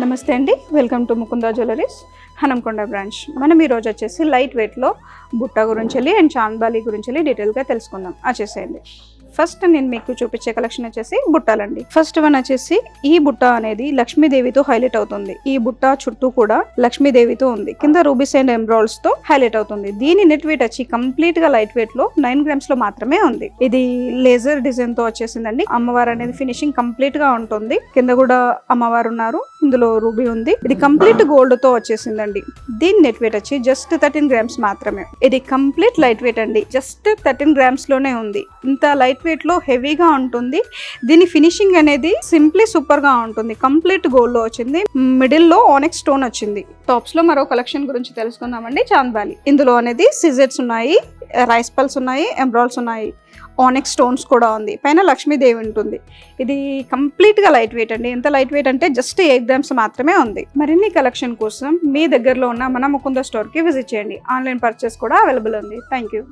నమస్తే అండి, welcome to Mukunda jewelleries Hanamkonda branch. మనం ఈరోజు వచ్చేసి లైట్ వెయిట్లో బుట్ట గురించి అండ్ చాంద్బాలి గురించి డీటెయిల్గా తెలుసుకుందాం. వచ్చేసేయండి. ఫస్ట్ నేను మీకు చూపించే కలెక్షన్ వచ్చేసి బుట్టాలండి. ఫస్ట్ వన్ వచ్చేసి ఈ బుట్ట అనేది లక్ష్మీదేవితో హైలైట్ అవుతుంది. ఈ బుట్ట చుట్టూ కూడా లక్ష్మీదేవితో ఉంది, కింద రూబీస్ అండ్ ఎంబ్రాయిడ్స్ తో హైలైట్ అవుతుంది. దీని నెట్ వెయిట్ వచ్చి కంప్లీట్ గా లైట్ వెయిట్ లో 9 grams లో మాత్రమే ఉంది. ఇది లేజర్ డిజైన్ తో వచ్చేసిందండి. అమ్మవారు అనేది ఫినిషింగ్ కంప్లీట్ గా ఉంటుంది. కింద కూడా అమ్మవారు ఉన్నారు, ఇందులో రూబీ ఉంది. ఇది కంప్లీట్ గోల్డ్ తో వచ్చేసిందండి. దీని నెట్ వెయిట్ వచ్చి జస్ట్ 13 grams మాత్రమే. ఇది కంప్లీట్ లైట్ వెయిట్ అండి, జస్ట్ 13 grams లోనే ఉంది. ఇంత లైట్ వెయిట్ లో హెవీగా ఉంటుంది. దీని ఫినిషింగ్ అనేది సింప్లీ సూపర్ గా ఉంటుంది. కంప్లీట్ గోల్డ్ లో వచ్చింది. మిడిల్ లో ఆనెక్స్ స్టోన్ వచ్చింది. టాప్స్ లో మరో కలెక్షన్ గురించి తెలుసుకుందామండి. చాంద్బాలి ఇందులో అనేది సిజెట్స్ ఉన్నాయి, రైస్ పల్స్ ఉన్నాయి, ఎంబ్రాయిడ్స్ ఉన్నాయి, ఆనెక్స్ స్టోన్స్ కూడా ఉంది. పైన లక్ష్మీదేవి ఉంటుంది. ఇది కంప్లీట్ గా లైట్ వెయిట్ అండి. ఎంత లైట్ వెయిట్ అంటే జస్ట్ 8 grams మాత్రమే ఉంది. మరిన్ని కలెక్షన్ కోసం మీ దగ్గరలో ఉన్న మన ముకుంద స్టోర్ కి విజిట్ చేయండి. ఆన్లైన్ పర్చేస్ కూడా అవైలబుల్ ఉంది. Thank you.